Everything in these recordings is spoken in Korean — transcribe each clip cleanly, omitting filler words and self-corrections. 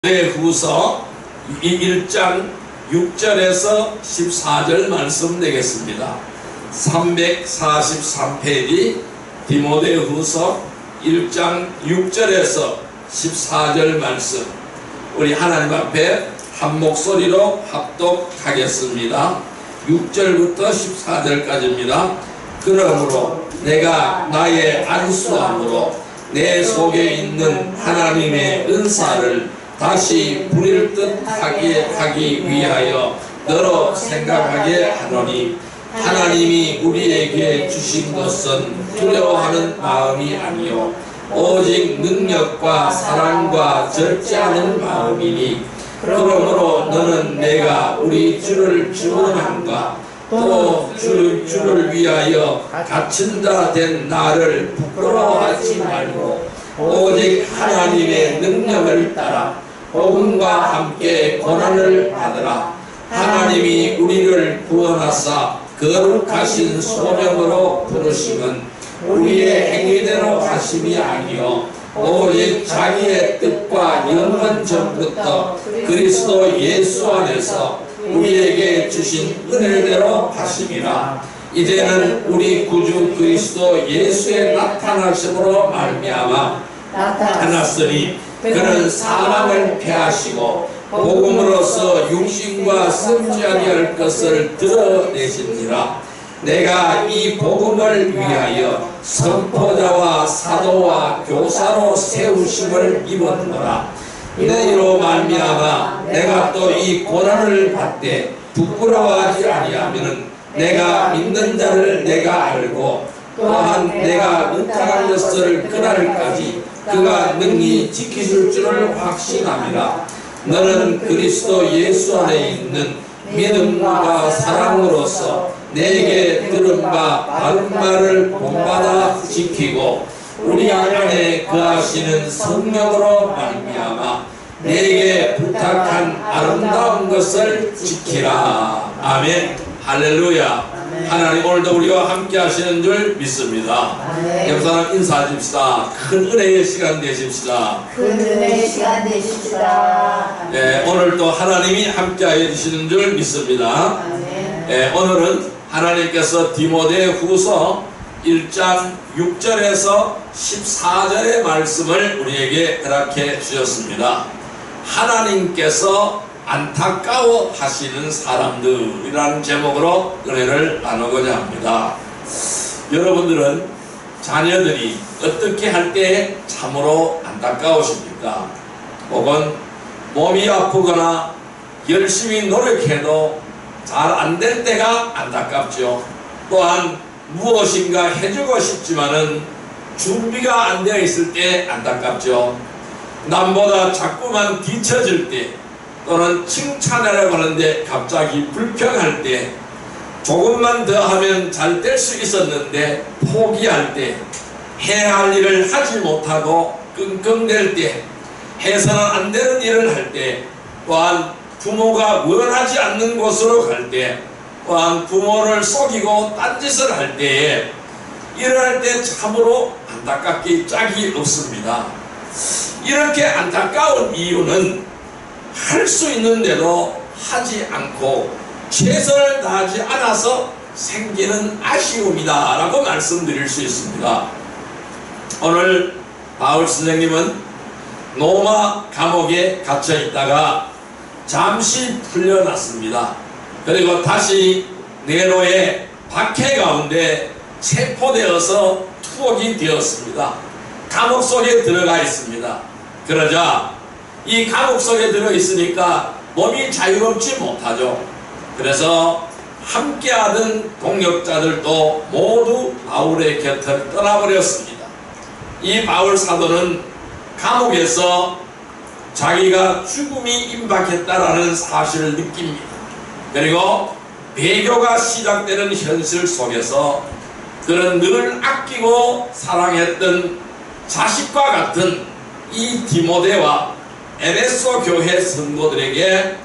디모데후서 1장 6절에서 14절 말씀 되겠습니다. 343페이지 디모데후서 1장 6절에서 14절 말씀, 우리 하나님 앞에 한 목소리로 합독하겠습니다. 6절부터 14절까지입니다. 그러므로 내가 나의 안수함으로 내 속에 있는 하나님의 은사를 다시 부릴 듯 하기 위하여 너로 생각하게 하노니, 하나님이 우리에게 주신 것은 두려워하는 마음이 아니요 오직 능력과 사랑과 절제하는 마음이니, 그러므로 너는 내가 우리 주를 주문함과 또 주를 위하여 갇힌 자 된 나를 부끄러워하지 말고 오직 하나님의 능력을 따라 복음과 함께 고난을 받으라. 하나님이 우리를 구원하사 거룩하신 소명으로 부르심은 우리의 행위대로 하심이 아니요 오직 자기의 뜻과 영원 전부터 그리스도 예수 안에서 우리에게 주신 은혜대로 하심이라. 이제는 우리 구주 그리스도 예수의 나타나심으로 말미암아 나타났으니 그는 사람을 패하시고 복음으로서 육신과 썩지 아니할 것을 드러내시니라. 내가 이 복음을 위하여 선포자와 사도와 교사로 세우심을 입었노라. 이로 말미암아 내가 또 이 고난을 받되 부끄러워하지 아니하면은 내가 믿는 자를 내가 알고 또한 내가 은탁한 것을 그날까지 그가 능히 지키실 줄을 확신함이라. 너는 그리스도 예수 안에 있는 믿음과 사랑으로서 내게 들은 바 바른 말을 본받아 지키고 우리 안에 거하시는 성령으로 말미암아 내게 부탁한 아름다운 것을 지키라. 아멘. 할렐루야. 아멘. 하나님 오늘도 우리와 함께 하시는 줄 믿습니다. 옆 사람 인사해 줍시다. 큰 은혜의 시간 되십시다. 큰 은혜의 시간 되십시다. 네, 오늘도 하나님이 함께 해 주시는 줄 믿습니다. 네, 오늘은 하나님께서 디모데후서 1장 6절에서 14절의 말씀을 우리에게 허락해 주셨습니다. 하나님께서 안타까워 하시는 사람들이라는 제목으로 은혜를 나누고자 합니다. 여러분들은 자녀들이 어떻게 할 때 참으로 안타까우십니까? 혹은 몸이 아프거나 열심히 노력해도 잘 안 될 때가 안타깝죠. 또한 무엇인가 해주고 싶지만은 준비가 안 되어 있을 때 안타깝죠. 남보다 자꾸만 뒤처질 때, 또는 칭찬하려고 하는데 갑자기 불평할 때, 조금만 더 하면 잘 될 수 있었는데 포기할 때, 해야 할 일을 하지 못하고 끙끙댈 때, 해서는 안 되는 일을 할 때, 또한 부모가 원하지 않는 곳으로 갈 때, 또한 부모를 속이고 딴짓을 할 때에 일어날 때 참으로 안타깝기 짝이 없습니다. 이렇게 안타까운 이유는 할 수 있는데도 하지 않고 최선을 다하지 않아서 생기는 아쉬움이다 라고 말씀드릴 수 있습니다. 오늘 바울 선생님은 로마 감옥에 갇혀 있다가 잠시 풀려났습니다. 그리고 다시 네로의 박해 가운데 체포되어서 투옥이 되었습니다. 감옥 속에 들어가 있습니다. 그러자 이 감옥 속에 들어있으니까 몸이 자유롭지 못하죠. 그래서 함께하던 동역자들도 모두 바울의 곁을 떠나버렸습니다. 이 바울 사도는 감옥에서 자기가 죽음이 임박했다라는 사실을 느낍니다. 그리고 배교가 시작되는 현실 속에서 그는 늘 아끼고 사랑했던 자식과 같은 이 디모데와 에베소 교회 성도들에게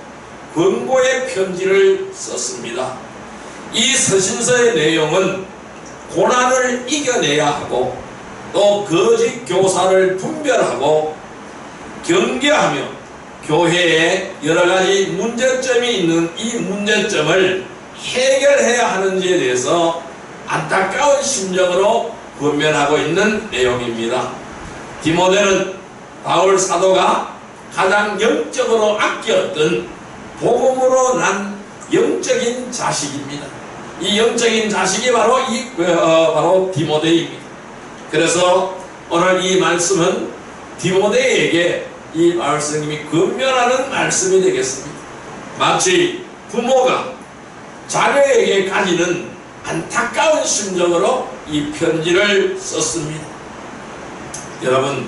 권고의 편지를 썼습니다. 이 서신서의 내용은 고난을 이겨내야 하고 또 거짓 교사를 분별하고 경계하며 교회에 여러 가지 문제점이 있는 이 문제점을 해결해야 하는지에 대해서 안타까운 심정으로 권면하고 있는 내용입니다. 디모데는 바울 사도가 가장 영적으로 아꼈던 복음으로 난 영적인 자식입니다. 이 영적인 자식이 바로 디모데입니다. 그래서 오늘 이 말씀은 디모데에게 이 말씀이 권면하는 말씀이 되겠습니다. 마치 부모가 자녀에게 가지는 안타까운 심정으로 이 편지를 썼습니다. 여러분,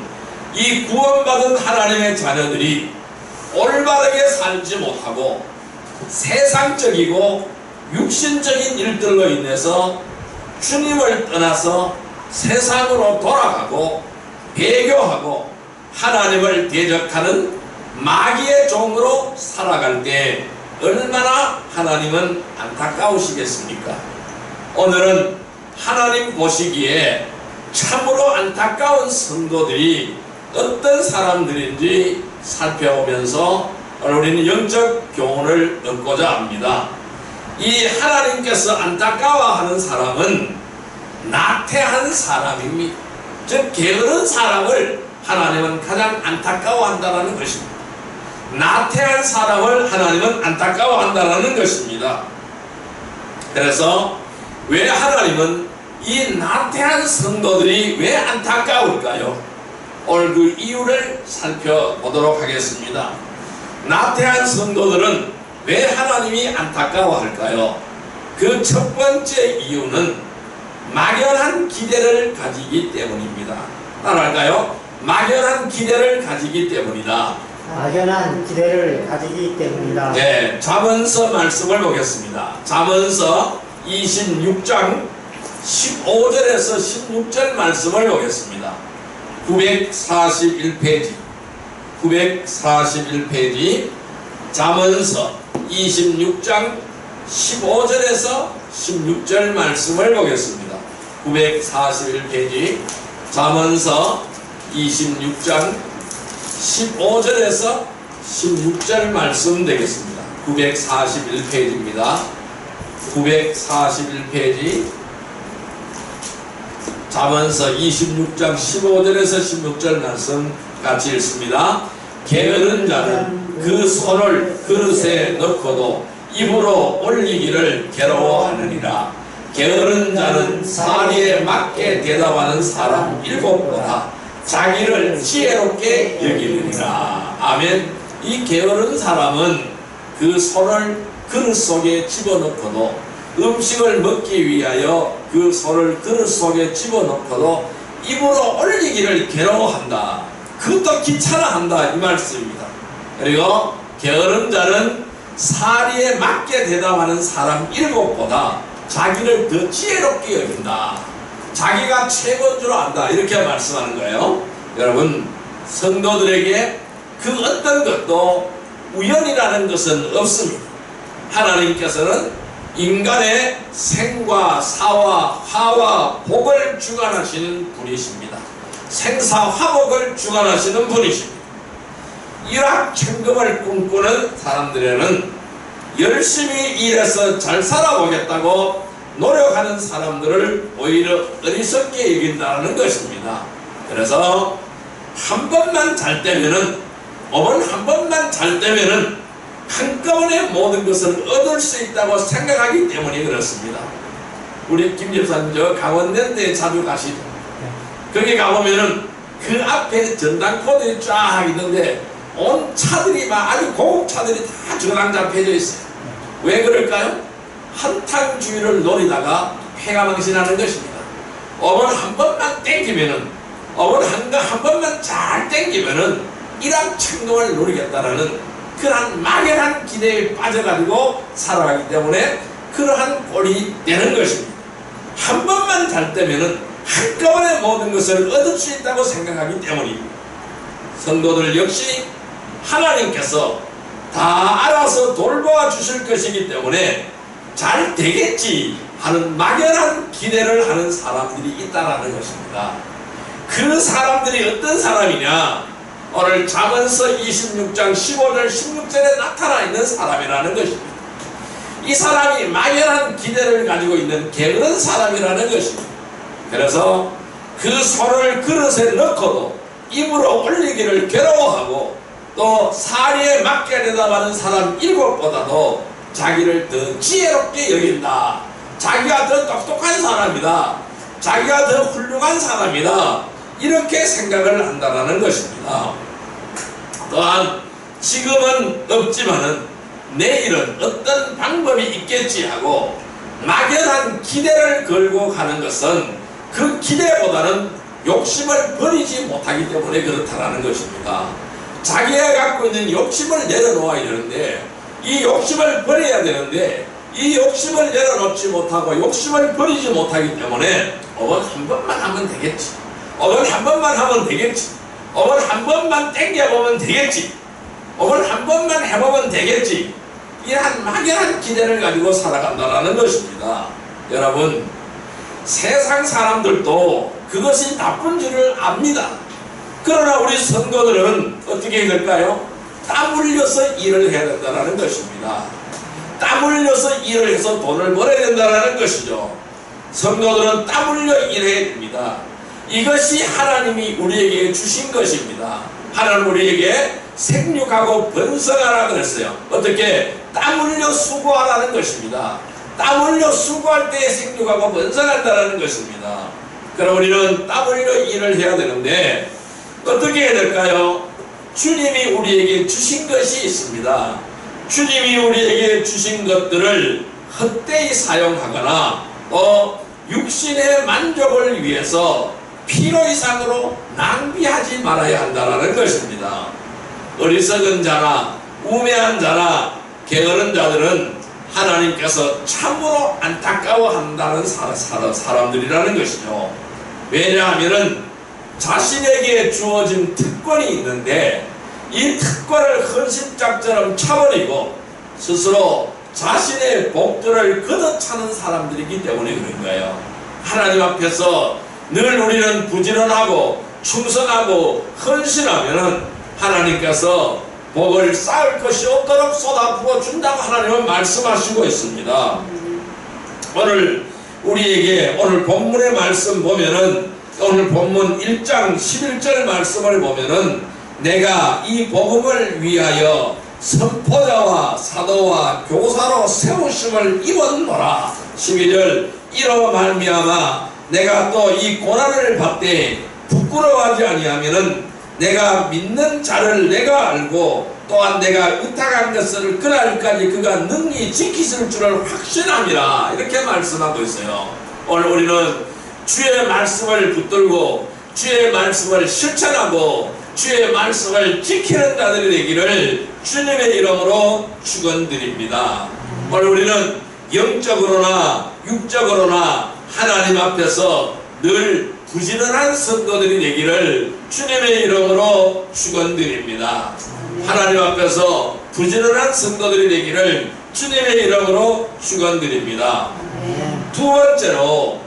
이 구원받은 하나님의 자녀들이 올바르게 살지 못하고 세상적이고 육신적인 일들로 인해서 주님을 떠나서 세상으로 돌아가고 배교하고 하나님을 대적하는 마귀의 종으로 살아갈 때 얼마나 하나님은 안타까우시겠습니까? 오늘은 하나님 보시기에 참으로 안타까운 성도들이 어떤 사람들인지 살펴보면서 우리는 영적 교훈을 얻고자 합니다. 이 하나님께서 안타까워하는 사람은 나태한 사람입니다. 즉 게으른 사람을 하나님은 가장 안타까워한다는 것입니다. 나태한 사람을 하나님은 안타까워한다는 것입니다. 그래서 왜 하나님은 이 나태한 성도들이 왜 안타까울까요? 오늘 그 이유를 살펴보도록 하겠습니다. 나태한 성도들은 왜 하나님이 안타까워할까요? 그 첫 번째 이유는 막연한 기대를 가지기 때문입니다. 따라할까요? 막연한 기대를 가지기 때문이다. 막연한 기대를 가지기 때문이다. 네, 잠언서 말씀을 보겠습니다. 잠언서 26장 15절에서 16절 말씀을 보겠습니다. 941페이지 941페이지 잠언서 26장 15절에서 16절 말씀을 보겠습니다. 941페이지 잠언서 26장 15절에서 16절 말씀 되겠습니다. 941페이지입니다. 941페이지 잠언서 26장 15절에서 16절 말씀 같이 읽습니다. 게으른 자는 그 손을 그릇에 넣고도 입으로 올리기를 괴로워하느니라. 게으른 자는 사리에 맞게 대답하는 사람 7보다 자기를 지혜롭게 여기느니라. 아멘. 이 게으른 사람은 그 손을 그릇 속에 집어넣고도 음식을 먹기 위하여 그 손을 그릇 속에 집어넣고도 입으로 올리기를 괴로워한다. 그것도 귀찮아한다 이 말씀입니다. 그리고 게으른 자는 사리에 맞게 대답하는 사람 7보다 자기를 더 지혜롭게 여긴다. 자기가 최고인 줄 안다. 이렇게 말씀하는 거예요. 여러분, 성도들에게 그 어떤 것도 우연이라는 것은 없습니다. 하나님께서는 인간의 생과 사와 화와 복을 주관하시는 분이십니다. 생사화복을 주관하시는 분이십니다. 일확천금을 꿈꾸는 사람들에는 열심히 일해서 잘 살아보겠다고 노력하는 사람들을 오히려 어리석게 여긴다는 것입니다. 그래서 한 번만 잘 되면은, 업은 한 번만 잘 되면은 한꺼번에 모든 것을 얻을 수 있다고 생각하기 때문에 그렇습니다. 우리 김 집사님 저 강원랜드에 자주 가시죠. 거기 가보면은 그 앞에 전당포들이 쫙 있는데 온 차들이 막 아주 고급 차들이 다 주랑 잡혀져 있어요. 왜 그럴까요? 한탕 주의를 노리다가 폐가 망신하는 것입니다. 업을 한 번만 땡기면은, 업을 한 번만 잘 땡기면은 일확천금을 노리겠다라는 그러한 막연한 기대에 빠져가지고 살아가기 때문에 그러한 꼴이 되는 것입니다. 한 번만 잘 되면은 한꺼번에 모든 것을 얻을 수 있다고 생각하기 때문입니다. 성도들 역시 하나님께서 다 알아서 돌보아 주실 것이기 때문에 잘 되겠지 하는 막연한 기대를 하는 사람들이 있다라는 것입니다. 그 사람들이 어떤 사람이냐? 오늘 잠언서 26장 15절 16절에 나타나 있는 사람이라는 것입니다. 이 사람이 막연한 기대를 가지고 있는 게으른 사람이라는 것입니다. 그래서 그 손을 그릇에 넣고도 입으로 올리기를 괴로워하고 또 사리에 맞게 내다보는 사람 7보다도 자기를 더 지혜롭게 여긴다. 자기가 더 똑똑한 사람이다. 자기가 더 훌륭한 사람이다. 이렇게 생각을 한다는 것입니다. 또한 지금은 없지만은 내일은 어떤 방법이 있겠지 하고 막연한 기대를 걸고 가는 것은 그 기대보다는 욕심을 버리지 못하기 때문에 그렇다는 것입니다. 자기가 갖고 있는 욕심을 내려놓아야 되는데 이 욕심을 버려야 되는데 이 욕심을 내려놓지 못하고 욕심을 버리지 못하기 때문에 어번 한 번만 하면 되겠지. 어번 한 번만 하면 되겠지. 어번 한 번만 땡겨보면 되겠지. 어번 한 번만 해보면 되겠지. 이러한 막연한 기대를 가지고 살아간다는 것입니다. 여러분, 세상 사람들도 그것이 나쁜 줄을 압니다. 그러나 우리 성도들은 어떻게 해야 될까요? 땀 흘려서 일을 해야 된다는 것입니다. 땀 흘려서 일을 해서 돈을 벌어야 된다는 것이죠. 성도들은 땀 흘려 일해야 됩니다. 이것이 하나님이 우리에게 주신 것입니다. 하나님 우리에게 생육하고 번성하라 그랬어요. 어떻게? 땀 흘려 수고하라는 것입니다. 땀 흘려 수고할 때 생육하고 번성한다는 것입니다. 그럼 우리는 땀 흘려 일을 해야 되는데 어떻게 해야 될까요? 주님이 우리에게 주신 것이 있습니다. 주님이 우리에게 주신 것들을 헛되이 사용하거나 육신의 만족을 위해서 필요 이상으로 낭비하지 말아야 한다는 것입니다. 어리석은 자나 우매한 자나 게으른 자들은 하나님께서 참으로 안타까워한다는 사람들이라는 것이죠. 왜냐하면 자신에게 주어진 특권이 있는데 이 특권을 헌신짝처럼 차버리고 스스로 자신의 복들을 걷어차는 사람들이기 때문에 그런 거예요. 하나님 앞에서 늘 우리는 부지런하고 충성하고 헌신하면 하나님께서 복을 쌓을 것이 없도록 쏟아부어 준다고 하나님은 말씀하시고 있습니다. 오늘 우리에게 오늘 본문의 말씀 보면은 오늘 본문 1장 11절 말씀을 보면은 내가 이 복음을 위하여 선포자와 사도와 교사로 세우심을 입었노라. 12절 이로 말미암아 내가 또 이 고난을 받되 부끄러워하지 아니하면은 내가 믿는 자를 내가 알고 또한 내가 의탁한 것을 그날까지 그가 능히 지키실 줄을 확신함이라. 이렇게 말씀하고 있어요. 오늘 우리는 주의 말씀을 붙들고 주의 말씀을 실천하고 주의 말씀을 지키는 자들이 되기를 주님의 이름으로 축원드립니다. 오늘 우리는 영적으로나 육적으로나 하나님 앞에서 늘 부지런한 성도들이 되기를 주님의 이름으로 축원드립니다. 하나님 앞에서 부지런한 성도들이 되기를 주님의 이름으로 축원드립니다. 두 번째로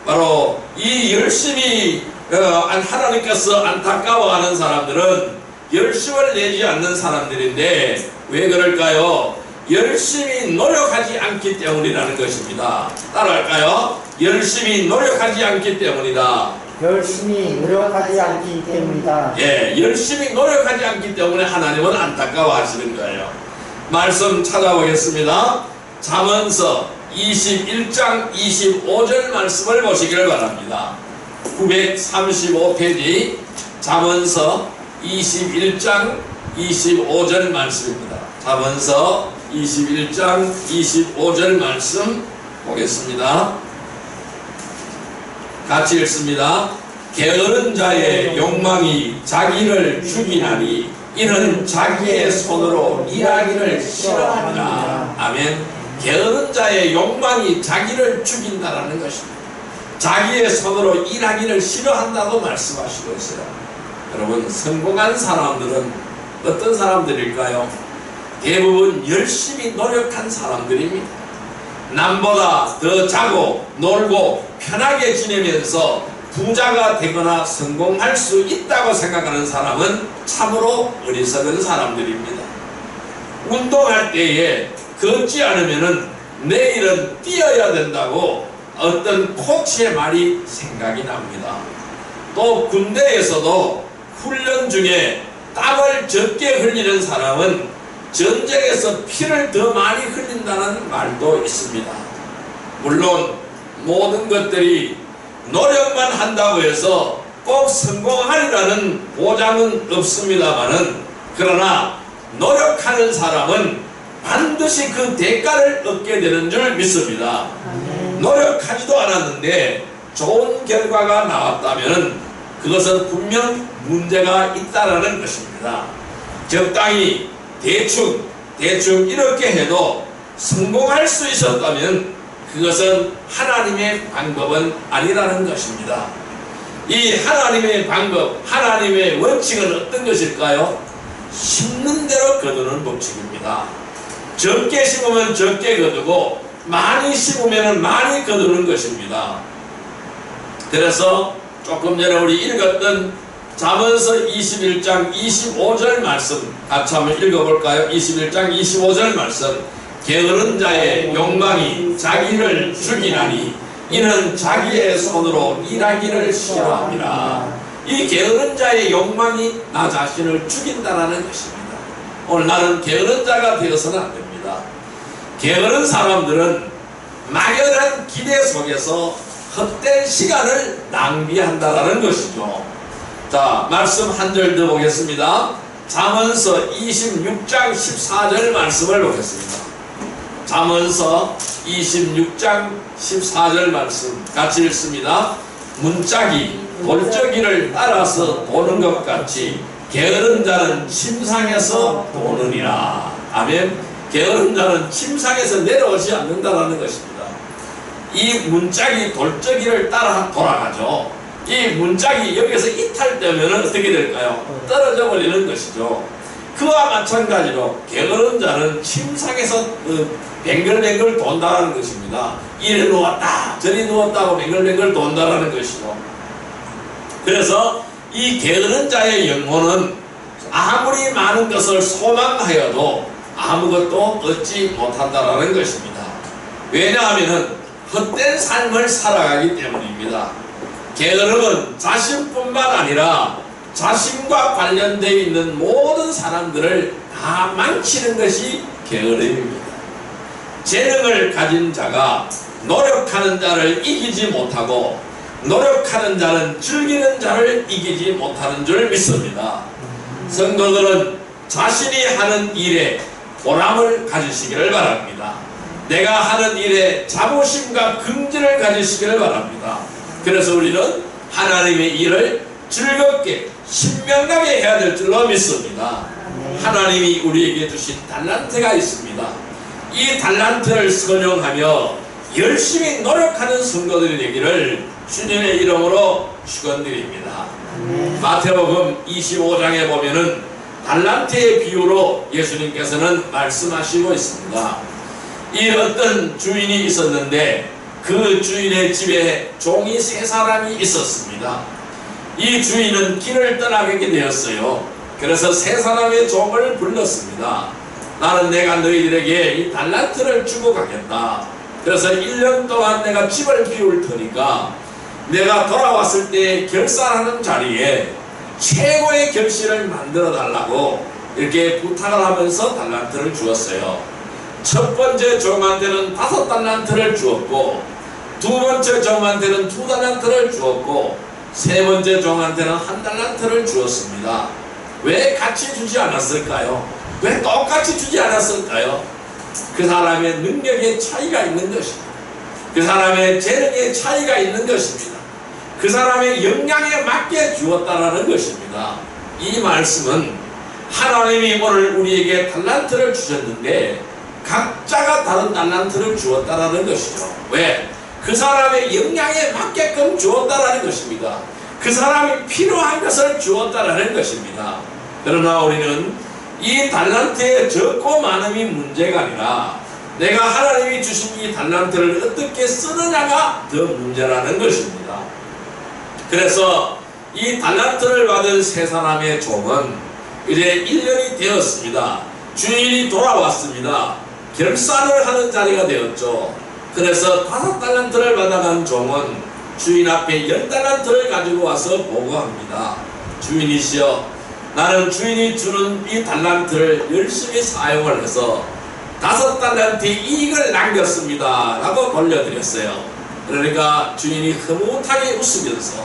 바로 이 열심히 하나님께서 안타까워하는 사람들은 열심을 내지 않는 사람들인데 왜 그럴까요? 열심히 노력하지 않기 때문이라는 것입니다. 따라할까요? 열심히 노력하지 않기 때문이다. 열심히 노력하지 않기 때문이다. 예, 열심히 노력하지 않기 때문에 하나님은 안타까워하시는 거예요. 말씀 찾아보겠습니다. 잠언서 21장 25절 말씀을 보시기를 바랍니다. 935페이지 잠언서 21장 25절 말씀입니다. 잠언서 21장 25절 말씀 보겠습니다. 같이 읽습니다. 게으른 자의 욕망이 자기를 죽이나니 이는 자기의 손으로 일하기를 싫어하니라. 아멘. 게으른 자의 욕망이 자기를 죽인다라는 것입니다. 자기의 손으로 일하기를 싫어한다고 말씀하시고 있어요. 여러분, 성공한 사람들은 어떤 사람들일까요? 대부분 열심히 노력한 사람들입니다. 남보다 더 자고 놀고 편하게 지내면서 부자가 되거나 성공할 수 있다고 생각하는 사람은 참으로 어리석은 사람들입니다. 운동할 때에 걷지 않으면은 내일은 뛰어야 된다고 어떤 코치의 말이 생각이 납니다. 또 군대에서도 훈련 중에 땀을 적게 흘리는 사람은 전쟁에서 피를 더 많이 흘린다는 말도 있습니다. 물론 모든 것들이 노력만 한다고 해서 꼭 성공하리라는 보장은 없습니다마는, 그러나 노력하는 사람은 반드시 그 대가를 얻게 되는 줄 믿습니다. 노력하지도 않았는데 좋은 결과가 나왔다면 그것은 분명 문제가 있다라는 것입니다. 적당히 대충 이렇게 해도 성공할 수 있었다면 그것은 하나님의 방법은 아니라는 것입니다. 이 하나님의 방법, 하나님의 원칙은 어떤 것일까요? 심는 대로 거두는 법칙입니다. 적게 심으면 적게 거두고 많이 심으면 많이 거두는 것입니다. 그래서 조금 전에 우리 읽었던 잠언서 21장 25절 말씀 같이 한번 읽어볼까요? 21장 25절 말씀. 게으른 자의 욕망이 자기를 죽이나니 이는 자기의 손으로 일하기를 싫어함이라. 이 게으른 자의 욕망이 나 자신을 죽인다라는 것입니다. 오늘 나는 게으른 자가 되어서는 안 됩니다. 게으른 사람들은 막연한 기대 속에서 헛된 시간을 낭비한다라는 것이죠. 자, 말씀 한 절 더 보겠습니다. 잠언서 26장 14절 말씀을 보겠습니다. 잠언서 26장 14절 말씀 같이 읽습니다. 문짝이 돌적이를 따라서 도는 것 같이 게으른 자는 침상에서 도느니라. 아멘. 게으른 자는 침상에서 내려오지 않는다라는 것입니다. 이 문짝이 돌적이를 따라 돌아가죠. 이 문짝이 여기서 이탈되면 어떻게 될까요? 떨어져 버리는 것이죠. 그와 마찬가지로 게으른 자는 침상에서 뱅글뱅글 돈다라는 것입니다. 이리 누웠다 저리 누웠다고 뱅글뱅글 돈다라는 것이죠. 그래서 이 게으른 자의 영혼은 아무리 많은 것을 소망하여도 아무것도 얻지 못한다라는 것입니다. 왜냐하면 헛된 삶을 살아가기 때문입니다. 게으름은 자신뿐만 아니라 자신과 관련되어 있는 모든 사람들을 다 망치는 것이 게으름입니다. 재능을 가진 자가 노력하는 자를 이기지 못하고 노력하는 자는 즐기는 자를 이기지 못하는 줄 믿습니다. 성도들은 자신이 하는 일에 보람을 가지시기를 바랍니다. 내가 하는 일에 자부심과 긍지를 가지시기를 바랍니다. 그래서 우리는 하나님의 일을 즐겁게 신명나게 해야 될 줄로 믿습니다. 하나님이 우리에게 주신 달란트가 있습니다. 이 달란트를 선용하며 열심히 노력하는 성도들이 되기를 주님의 이름으로 축원드립니다. 마태복음 25장에 보면은 달란트의 비유로 예수님께서는 말씀하시고 있습니다. 이 어떤 주인이 있었는데 그 주인의 집에 종이 3사람이 있었습니다. 이 주인은 길을 떠나게 되었어요. 그래서 3사람의 종을 불렀습니다. 나는 내가 너희들에게 이 달란트를 주고 가겠다. 그래서 1년 동안 내가 집을 비울 테니까 내가 돌아왔을 때 결산하는 자리에 최고의 결실을 만들어 달라고 이렇게 부탁을 하면서 달란트를 주었어요. 첫 번째 종한테는 5달란트를 주었고, 두 번째 종한테는 2달란트를 주었고, 세 번째 종한테는 1달란트를 주었습니다. 왜 같이 주지 않았을까요? 왜 똑같이 주지 않았을까요? 그 사람의 능력의 차이가 있는 것입니다. 그 사람의 재능의 차이가 있는 것입니다. 그 사람의 역량에 맞게 주었다라는 것입니다. 이 말씀은 하나님이 오늘 우리에게 달란트를 주셨는데 각자가 다른 달란트를 주었다라는 것이죠. 왜? 그 사람의 역량에 맞게끔 주었다라는 것입니다. 그 사람이 필요한 것을 주었다라는 것입니다. 그러나 우리는 이 달란트의 적고 많음이 문제가 아니라 내가 하나님이 주신 이 달란트를 어떻게 쓰느냐가 더 문제라는 것입니다. 그래서 이 달란트를 받은 세 사람의 종은 이제 1년이 되었습니다. 주인이 돌아왔습니다. 결산을 하는 자리가 되었죠. 그래서 5달란트를 받아간 종은 주인 앞에 10달란트를 가지고 와서 보고합니다. 주인이시여, 나는 주인이 주는 이 달란트를 열심히 사용을 해서 5달란트의 이익을 남겼습니다 라고 돌려드렸어요. 그러니까 주인이 흐뭇하게 웃으면서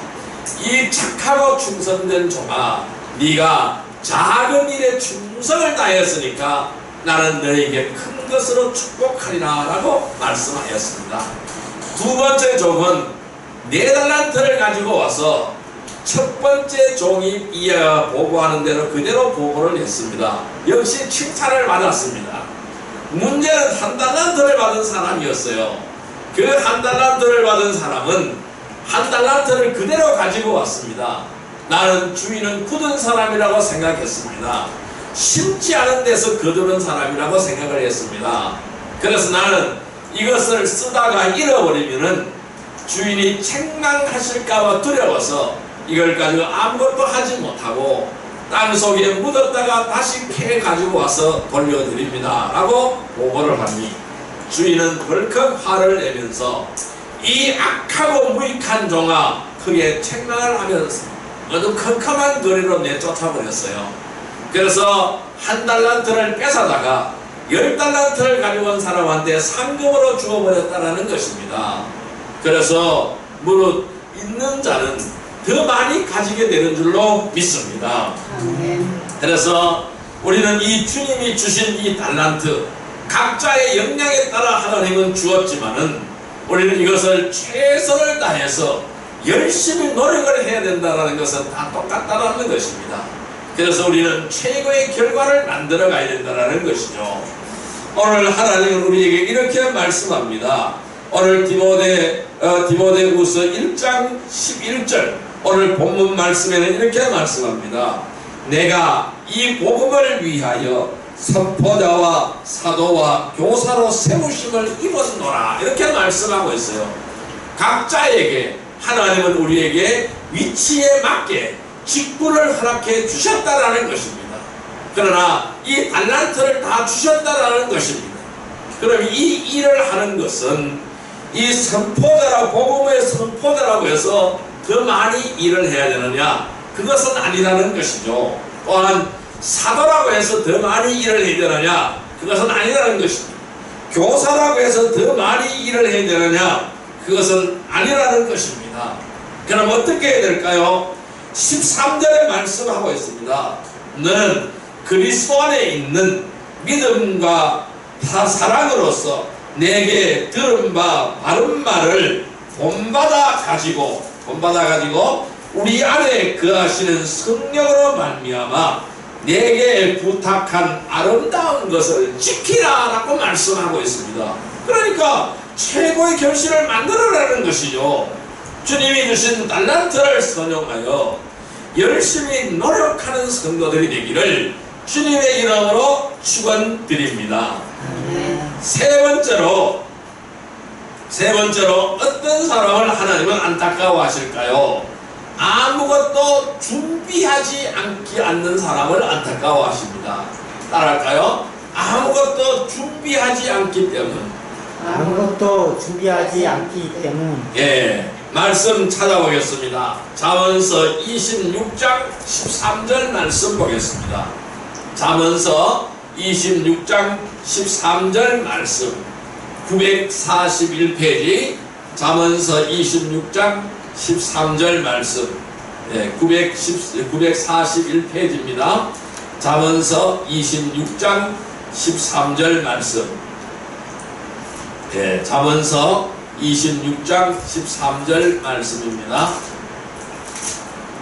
이 착하고 충성된 종아, 네가 작은 일에 충성을 다했으니까 나는 너에게 큰 것으로 축복하리라 라고 말씀하였습니다. 두 번째 종은 4달란트를 가지고 와서 첫 번째 종이 이어 보고하는 대로 그대로 보고를 했습니다. 역시 칭찬을 받았습니다. 문제는 1달란트를 받은 사람이었어요. 그 1달란트를 받은 사람은 1달란트를 그대로 가지고 왔습니다. 나는 주인은 굳은 사람이라고 생각했습니다. 심지 않은 데서 거두는 사람이라고 생각을 했습니다. 그래서 나는 이것을 쓰다가 잃어버리면은 주인이 책망하실까봐 두려워서 이걸 가지고 아무것도 하지 못하고 땅속에 묻었다가 다시 캐 가지고 와서 돌려드립니다 라고 보고를 하니 주인은 벌컥 화를 내면서 이 악하고 무익한 종아, 크게 책망을 하면서 어두컴컴한 거리로 내쫓아버렸어요. 그래서 1달란트를 뺏어다가 10달란트를 가지고 온 사람한테 상금으로 주어버렸다는 것입니다. 그래서 무릇 있는 자는 더 많이 가지게 되는 줄로 믿습니다. 그래서 우리는 이 주님이 주신 이 달란트, 각자의 역량에 따라 하나님은 주었지만은 우리는 이것을 최선을 다해서 열심히 노력을 해야 된다는 것은 다 똑같다는 것입니다. 그래서 우리는 최고의 결과를 만들어 가야 된다는 것이죠. 오늘 하나님은 우리에게 이렇게 말씀합니다. 오늘 디모데후서 1장 11절 오늘 본문 말씀에는 이렇게 말씀합니다. 내가 이 복음을 위하여 선포자와 사도와 교사로 세우심을 입었노라 이렇게 말씀하고 있어요. 각자에게 하나님은 우리에게 위치에 맞게 직분을 허락해 주셨다라는 것입니다. 그러나 이 달란트를 다 주셨다라는 것입니다. 그럼 이 일을 하는 것은 이 선포자라, 복음의 선포자라고 해서 더 많이 일을 해야 되느냐? 그것은 아니라는 것이죠. 또한 사도라고 해서 더 많이 일을 해야 되느냐? 그것은 아니라는 것입니다. 교사라고 해서 더 많이 일을 해야 되느냐? 그것은 아니라는 것입니다. 그럼 어떻게 해야 될까요? 13절에 말씀하고 있습니다. 너는 그리스도 안에 있는 믿음과 사랑으로서 내게 들은 바 바른 말을 본받아 가지고 우리 안에 거하시는 성령으로 말미암아 내게 부탁한 아름다운 것을 지키라 라고 말씀하고 있습니다. 그러니까 최고의 결실을 만들어라는 것이죠. 주님이 주신 달란트를 선용하여 열심히 노력하는 성도들이 되기를 주님의 이름으로 축원드립니다. 세 번째로 어떤 사람을 하나님은 안타까워하실까요? 아무것도 준비하지 않는 사람을 안타까워하십니다. 따라할까요? 아무것도 준비하지 않기 때문. 예, 말씀 찾아보겠습니다. 잠언서 26장 13절 말씀 보겠습니다. 잠언서 26장 13절 말씀 941페이지 잠언서 26장 13절 말씀 941페이지입니다. 잠언서 26장 13절 말씀 잠언서 26장 13절 말씀입니다.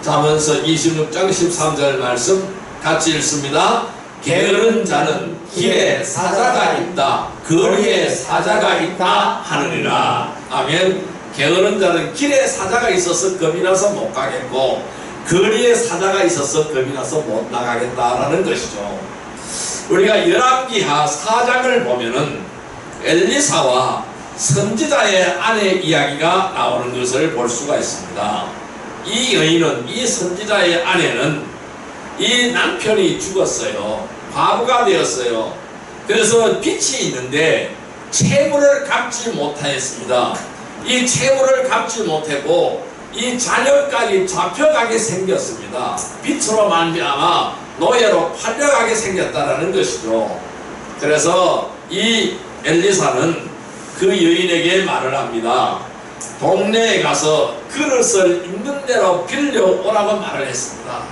잠언서 26장 13절 말씀 같이 읽습니다. 게으른 자는 길에 사자가 있다, 거리에 사자가 있다 하느니라. 아멘. 게으른 자는 길에 사자가 있어서 겁이 나서 못 가겠고 거리에 사자가 있어서 겁이 나서 못 나가겠다라는 것이죠. 우리가 열왕기하 4장을 보면은 엘리사와 선지자의 아내 이야기가 나오는 것을 볼 수가 있습니다. 이 여인은, 이 선지자의 아내는 이 남편이 죽었어요. 과부가 되었어요. 그래서 빚이 있는데 채무를 갚지 못하였습니다. 이 채무를 갚지 못하고 이 자녀까지 잡혀가게 생겼습니다. 빚으로 말미암아 노예로 팔려가게 생겼다라는 것이죠. 그래서 이 엘리사는 그 여인에게 말을 합니다. 동네에 가서 그릇을 있는 대로 빌려오라고 말을 했습니다.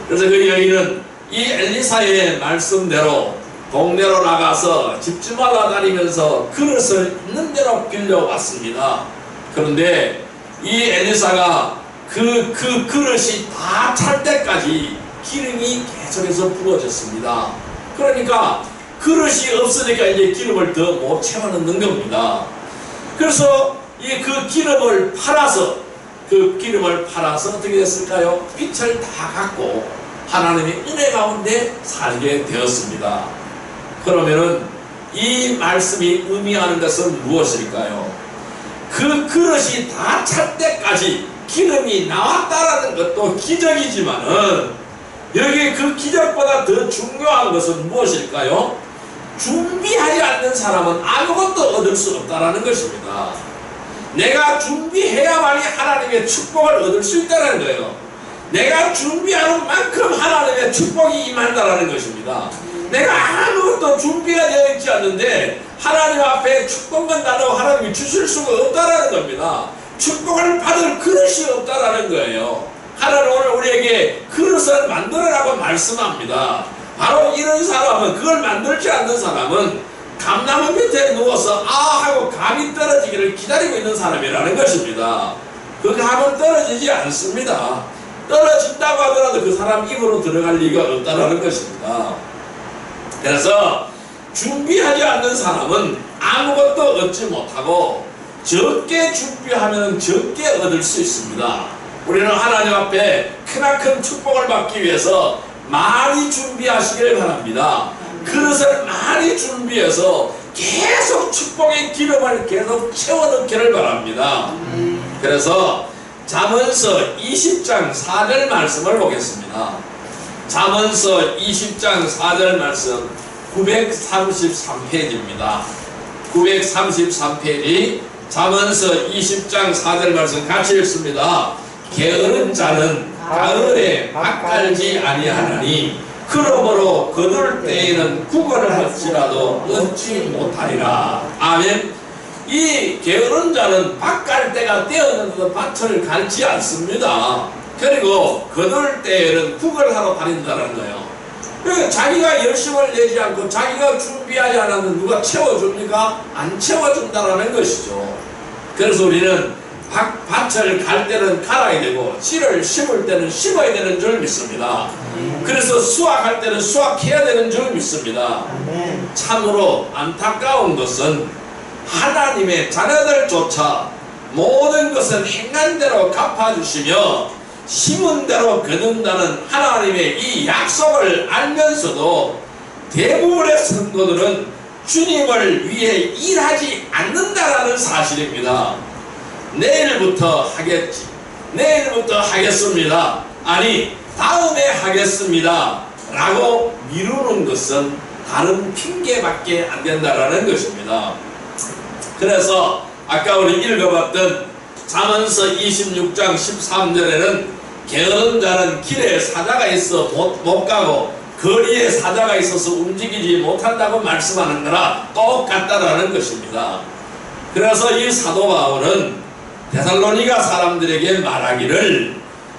그래서 그 여인은 이 엘리사의 말씀대로 동네로 나가서 집집마다 다니면서 그릇을 있는 대로 빌려왔습니다. 그런데 이 엘리사가 그 그릇이 다 찰 때까지 기름이 계속해서 부어졌습니다. 그러니까 그릇이 없으니까 이제 기름을 더 못 채워넣는 겁니다. 그래서 그 기름을 팔아서 어떻게 됐을까요? 빚을 다 갚고 하나님의 은혜 가운데 살게 되었습니다. 그러면은 이 말씀이 의미하는 것은 무엇일까요? 그 그릇이 다 찰 때까지 기름이 나왔다라는 것도 기적이지만은 여기 그 기적보다 더 중요한 것은 무엇일까요? 준비하지 않는 사람은 아무것도 얻을 수 없다라는 것입니다. 내가 준비해야만이 하나님의 축복을 얻을 수 있다는 거예요. 내가 준비하는 만큼 하나님의 축복이 임한다라는 것입니다. 내가 아무것도 준비가 되어 있지 않는데 하나님 앞에 축복만 달라고 하나님이 주실 수가 없다라는 겁니다. 축복을 받을 그릇이 없다라는 거예요. 하나님 오늘 우리에게 그릇을 만들어라고 말씀합니다. 바로 이런 사람은, 그걸 만들지 않는 사람은 감나무 밑에 누워서 하고 감이 떨어지기를 기다리고 있는 사람이라는 것입니다. 그 감은 떨어지지 않습니다. 떨어진다고 하더라도 그 사람 입으로 들어갈 리가 없다라는 것입니다. 그래서 준비하지 않는 사람은 아무것도 얻지 못하고 적게 준비하면 적게 얻을 수 있습니다. 우리는 하나님 앞에 크나큰 축복을 받기 위해서 많이 준비하시길 바랍니다. 그릇을 많이 준비해서 계속 축복의 기름을 계속 채워넣기를 바랍니다. 그래서 잠언서 20장 4절 말씀을 보겠습니다. 잠언서 20장 4절 말씀 933페이지입니다. 933페이지 잠언서 20장 4절 말씀 같이 읽습니다. 게으른 자는 가을에 밥 갈지 아니하나니 그러므로 거둘 때에는 구걸을 할지라도 얻지 못하리라. 아멘. 이 게으른 자는 밥 갈 때가 되었는데도 밭을 갈지 않습니다. 그리고 거둘 때에는 구걸하러 다닌다는 거예요. 그러니까 자기가 열심을 내지 않고 자기가 준비하지 않으면 누가 채워줍니까? 안 채워준다라는 것이죠. 그래서 우리는 밭을 갈 때는 갈아야 되고 씨를 심을 때는 심어야 되는 줄 믿습니다. 그래서 수확할 때는 수확해야 되는 줄 믿습니다. 참으로 안타까운 것은 하나님의 자녀들조차 모든 것은 행한 대로 갚아주시며 심은 대로 거둔다는 하나님의 이 약속을 알면서도 대부분의 성도들은 주님을 위해 일하지 않는다라는 사실입니다. 내일부터 하겠지, 내일부터 하겠습니다, 아니 다음에 하겠습니다 라고 미루는 것은 다른 핑계밖에 안 된다라는 것입니다. 그래서 아까 우리 읽어봤던 잠언서 26장 13절에는 게으른 자는 길에 사자가 있어 못 가고 거리에 사자가 있어서 움직이지 못한다고 말씀하는 거나 똑같다라는 것입니다. 그래서 이 사도 바울은 데살로니가 사람들에게 말하기를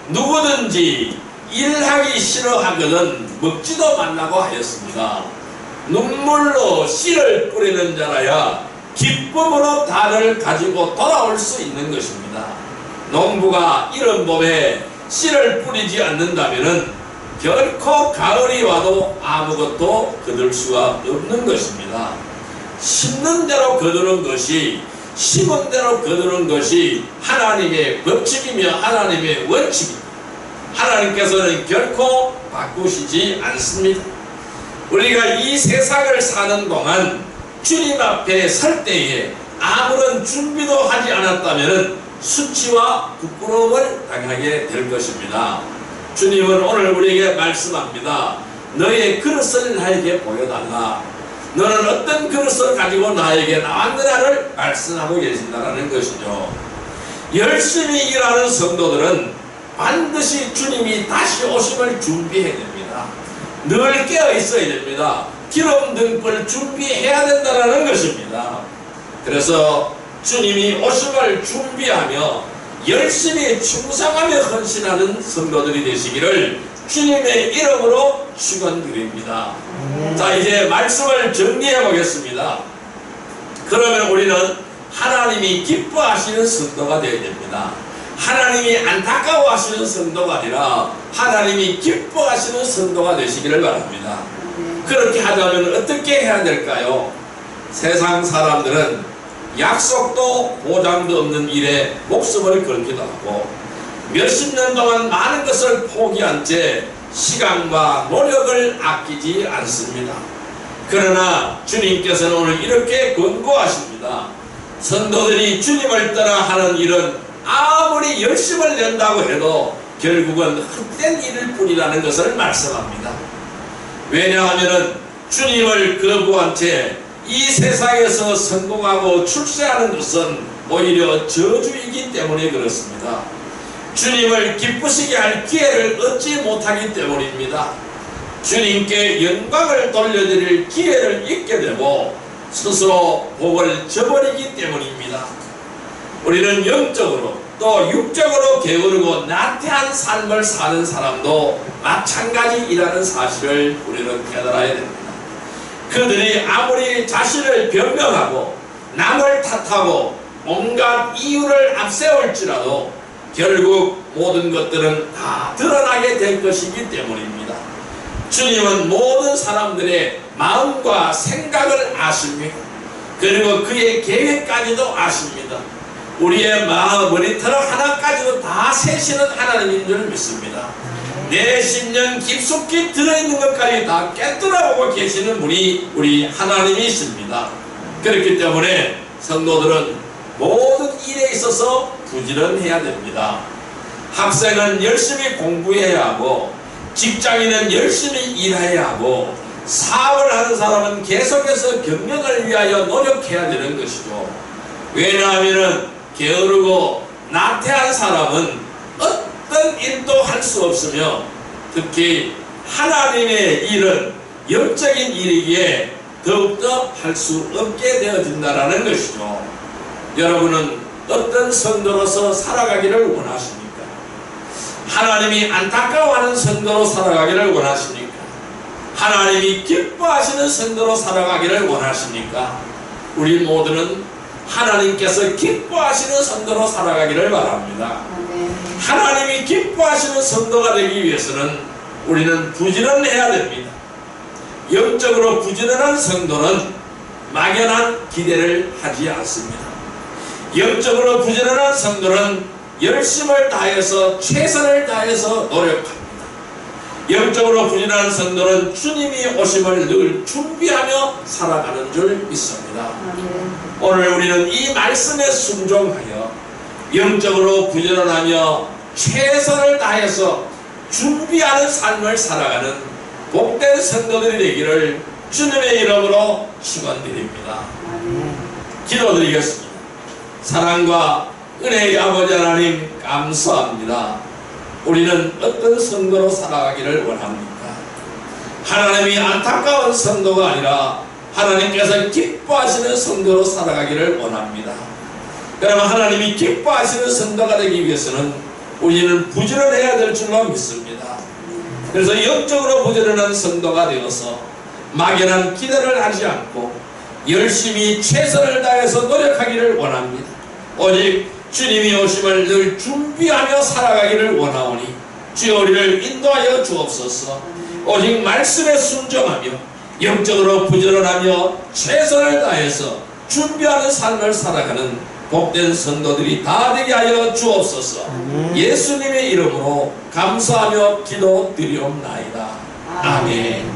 누구든지 일하기 싫어하거든 먹지도 말라고 하였습니다. 눈물로 씨를 뿌리는 자라야 기쁨으로 달을 가지고 돌아올 수 있는 것입니다. 농부가 이른 봄에 씨를 뿌리지 않는다면 결코 가을이 와도 아무것도 거둘 수가 없는 것입니다. 심는 대로 거두는 것이, 심은 대로 거두는 것이 하나님의 법칙이며 하나님의 원칙입니다. 하나님께서는 결코 바꾸시지 않습니다. 우리가 이 세상을 사는 동안 주님 앞에 설 때에 아무런 준비도 하지 않았다면 수치와 부끄러움을 당하게 될 것입니다. 주님은 오늘 우리에게 말씀합니다. 너의 그릇을 나에게 보여달라. 너는 어떤 그릇을 가지고 나에게 나왔느냐를 말씀하고 계신다는 것이죠. 열심히 일하는 성도들은 반드시 주님이 다시 오심을 준비해야 됩니다. 늘 깨어 있어야 됩니다. 기름 등불 준비해야 된다는 것입니다. 그래서 주님이 오심을 준비하며 열심히 충성하며 헌신하는 성도들이 되시기를 주님의 이름으로 축원드립니다. 자, 이제 말씀을 정리해 보겠습니다. 그러면 우리는 하나님이 기뻐하시는 성도가 되어야 됩니다. 하나님이 안타까워하시는 성도가 아니라 하나님이 기뻐하시는 성도가 되시기를 바랍니다. 그렇게 하려면 어떻게 해야 될까요? 세상 사람들은 약속도 보장도 없는 일에 목숨을 걸기도 하고 몇십 년 동안 많은 것을 포기한 채 시간과 노력을 아끼지 않습니다. 그러나 주님께서는 오늘 이렇게 권고하십니다. 성도들이 주님을 따라 하는 일은 아무리 열심을 낸다고 해도 결국은 헛된 일일 뿐이라는 것을 말씀합니다. 왜냐하면 주님을 거부한 채 이 세상에서 성공하고 출세하는 것은 오히려 저주이기 때문에 그렇습니다. 주님을 기쁘시게 할 기회를 얻지 못하기 때문입니다. 주님께 영광을 돌려드릴 기회를 잊게 되고 스스로 복을 저버리기 때문입니다. 우리는 영적으로 또 육적으로 게으르고 나태한 삶을 사는 사람도 마찬가지이라는 사실을 우리는 깨달아야 됩니다. 그들이 아무리 자신을 변명하고 남을 탓하고 온갖 이유를 앞세울지라도 결국 모든 것들은 다 드러나게 될 것이기 때문입니다. 주님은 모든 사람들의 마음과 생각을 아십니다. 그리고 그의 계획까지도 아십니다. 우리의 마음, 머리털 하나까지도 다 세시는 하나님인 줄 믿습니다. 내 심령 깊숙이 들어있는 것까지 다 깨뜨려보고 계시는 분이 우리 하나님이십니다. 그렇기 때문에 성도들은 모든 일에 있어서 부지런해야 됩니다. 학생은 열심히 공부해야 하고 직장인은 열심히 일해야 하고 사업을 하는 사람은 계속해서 경영을 위하여 노력해야 되는 것이죠. 왜냐하면 게으르고 나태한 사람은 어떤 일도 할 수 없으며 특히 하나님의 일은 영적인 일이기에 더욱더 할 수 없게 되어진다는 것이죠. 여러분은 어떤 성도로서 살아가기를 원하십니까? 하나님이 안타까워하는 성도로 살아가기를 원하십니까? 하나님이 기뻐하시는 성도로 살아가기를 원하십니까? 우리 모두는 하나님께서 기뻐하시는 성도로 살아가기를 바랍니다. 하나님이 기뻐하시는 성도가 되기 위해서는 우리는 부지런해야 됩니다. 영적으로 부지런한 성도는 막연한 기대를 하지 않습니다. 영적으로 부지런한 성도는 열심을 다해서 최선을 다해서 노력합니다. 영적으로 부지런한 성도는 주님이 오심을 늘 준비하며 살아가는 줄 믿습니다. 오늘 우리는 이 말씀에 순종하여 영적으로 부지런하며 최선을 다해서 준비하는 삶을 살아가는 복된 성도들이 되기를 주님의 이름으로 축원드립니다. 기도드리겠습니다. 사랑과 은혜의 아버지 하나님 감사합니다. 우리는 어떤 성도로 살아가기를 원합니까? 하나님이 안타까운 성도가 아니라 하나님께서 기뻐하시는 성도로 살아가기를 원합니다. 그러면 하나님이 기뻐하시는 성도가 되기 위해서는 우리는 부지런해야 될 줄로 믿습니다. 그래서 영적으로 부지런한 성도가 되어서 막연한 기대를 하지 않고 열심히 최선을 다해서 노력하기를 원합니다. 오직 주님이 오심을 늘 준비하며 살아가기를 원하오니 주여 우리를 인도하여 주옵소서. 오직 말씀에 순종하며 영적으로 부지런하며 최선을 다해서 준비하는 삶을 살아가는 복된 성도들이 다 되게 하여 주옵소서. 예수님의 이름으로 감사하며 기도드리옵나이다. 아멘.